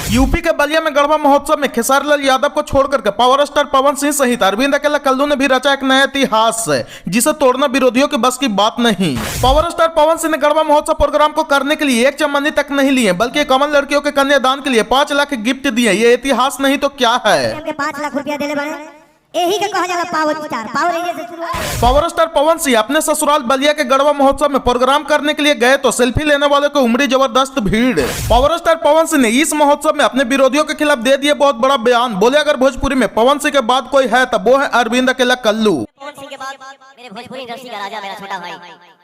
UP के बलिया में गढ़वा महोत्सव में खेसारी लाल यादव को छोड़ करके पावर स्टार पवन सिंह सहित अरविंद अकेला कल्लू ने भी रचा एक नया इतिहास जिसे तोड़ना विरोधियों के बस की बात नहीं। पावर स्टार पवन सिंह ने गढ़वा महोत्सव प्रोग्राम को करने के लिए एक चमनी तक नहीं लिए बल्कि 51 लड़कियों के कन्यादान के लिए 5 लाख गिफ्ट दिए। ये इतिहास नहीं तो क्या है। 5 लाख रुपया देले बने यही के कहा जाला पावर स्टार पवन सिंह अपने ससुराल बलिया के गढ़वा महोत्सव में प्रोग्राम करने के लिए गए तो सेल्फी लेने वाले को उमड़ी जबरदस्त भीड़। पावर स्टार पवन सिंह ने इस महोत्सव में अपने विरोधियों के खिलाफ दे दिए बहुत बड़ा बयान। बोले अगर भोजपुरी में पवन सिंह के बाद कोई है तब वो है अरविंद अकेला कल्लू। पवन सिंह के बाद मेरे भोजपुरी इंडस्ट्री का राजा मेरा छोटा भाई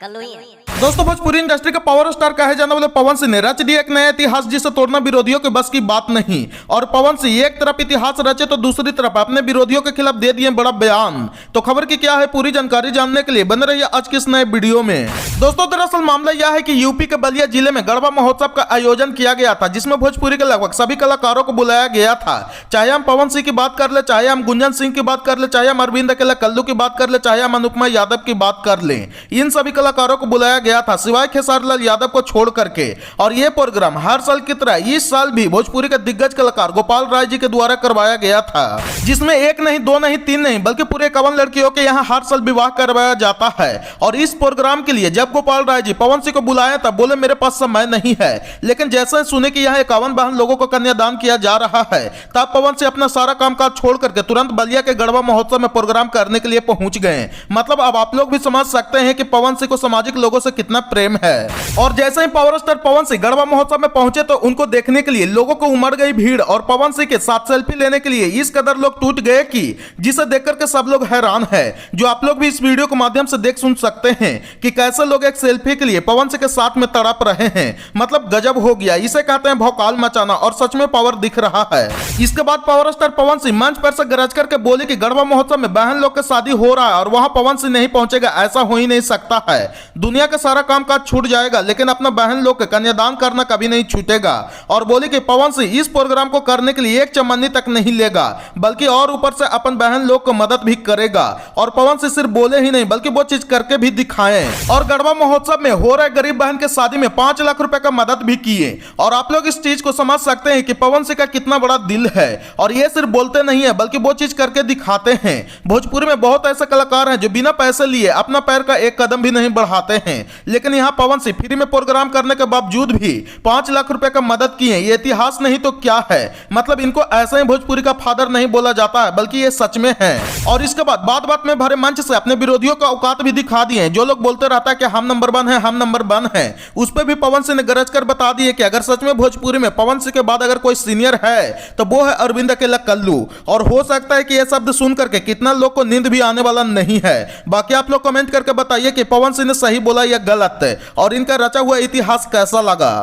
कल्लू ही है। दोस्तों, भोजपुरी इंडस्ट्री का पावर स्टार कहे जाने वाले पवन सिंह ने रच दिया एक नया इतिहास जिसे तोड़ना विरोधियों के बस की बात नहीं। और पवन सिंह एक तरफ इतिहास रचे तो दूसरी तरफ अपने विरोधियों के खिलाफ दे दिए बड़ा बयान। तो खबर की क्या है पूरी जानकारी जानने के लिए बने रहिए आज के इस नए वीडियो में। दोस्तों, दरअसल मामला यह है कि यूपी के बलिया जिले में गढ़वा महोत्सव का आयोजन किया गया था जिसमें भोजपुरी के लगभग सभी कलाकारों को बुलाया गया था। चाहे हम पवन सिंह की बात कर ले, चाहे हम गुंजन सिंह की बात कर ले, चाहे हम अरविंद अकेला कल्लू की बात कर ले, चाहे हम अनुपमा यादव की बात कर ले, इन सभी कलाकारों को बुलाया गया था सिवाय खेसारी लाल यादव को छोड़ करके। और यह प्रोग्राम हर साल की तरह इस साल भी भोजपुरी के दिग्गज कलाकार गोपाल राय जी के द्वारा करवाया गया था जिसमें एक नहीं, दो नहीं, तीन नहीं बल्कि पूरे 51 लड़कियों के यहाँ हर साल विवाह करवाया जाता है। और इस प्रोग्राम के लिए जब गोपाल राय जी पवन सिंह को बुलाया तब बोले मेरे पास समय नहीं है, लेकिन जैसे ही सुने कि यहाँ 51 बहन लोगों को कन्यादान किया जा रहा है तब पवन सिंह अपना सारा कामकाज छोड़ करके तुरंत बलिया के गढ़वा महोत्सव में प्रोग्राम करने के लिए पहुंच गए। मतलब अब आप लोग भी समझ सकते हैं कि पवन सिंह को सामाजिक लोगों से कितना प्रेम है। और जैसे ही पावर स्टार पवन सिंह गढ़वा महोत्सव में पहुंचे तो उनको देखने के लिए लोगों को उमड़ गई भीड़ और पवन सिंह के साथ सेल्फी लेने के लिए इस कदर लोग टूट गए कि जिसे देख करके सब लोग हैरान है। जो आप लोग भी इस वीडियो के माध्यम से देख सुन सकते हैं कि कैसे लोग एक सेल्फी के लिए पवन सिंह के साथ में तड़प रहे हैं। मतलब गजब हो गया, इसे कहते हैं भौकाल मचाना और सच में पावर दिख रहा है। इसके बाद पावर स्टार पवन सिंह मंच पर से गरज करके बोले कि गढ़वा महोत्सव में बहन लोग की शादी हो रहा है और वहां पवन सिंह नहीं पहुंचेगा, ऐसा हो ही नहीं सकता है। दुनिया का सारा काम काज छूट जाएगा लेकिन अपना बहन लोग के कन्यादान करना कभी नहीं छूटेगा। और बोले कि पवन सिंह इस प्रोग्राम को करने के लिए एक चमन्नी तक नहीं लेगा बल्कि और ऊपर से अपन बहन लोग को मदद भी करेगा। और पवन सिंह सिर्फ बोले ही नहीं बल्कि वो चीज करके भी दिखाएं। और गढ़वा महोत्सव में हो रहे गरीब बहन के शादी में 5 लाख रुपए का मदद भी किए। और आप लोग इस चीज को समझ सकते हैं कि पवन सिंह का कितना बड़ा दिल है। और ये सिर्फ बोलते नहीं है बल्कि वो चीज करके दिखाते हैं। भोजपुरी में बहुत ऐसे कलाकार हैं जो बिना पैसे लिए अपना पैर का एक कदम भी नहीं बढ़ाते हैं, लेकिन यहाँ पवन सिंह फ्री में प्रोग्राम करने के बावजूद भी 5 लाख रुपए का मदद किए। ये इतिहास नहीं तो क्या है। मतलब इनको ऐसे ही भोजपुरी का फादर नहीं बोला जाता है बल्कि ये सच में है। और इसके बाद बात बात में भरे मंच से अपने विरोधियों का औकात भी दिखा दिए। जो लोग बोलते रहता है कि हम नंबर 1 है, हम नंबर 1 है, उस पर भी पवन सिंह ने गरज कर बता दिए कि अगर सच में भोजपुरी में पवन सिंह के बाद अगर कोई सीनियर है तो वो है अरविंद अकेला कल्लू। और हो सकता है कि यह शब्द सुन करके कितना लोग को नींद भी आने वाला नहीं है। बाकी आप लोग कमेंट करके बताइए कि पवन सिंह ने सही बोला या गलत, और इनका रचा हुआ इतिहास कैसा लगा।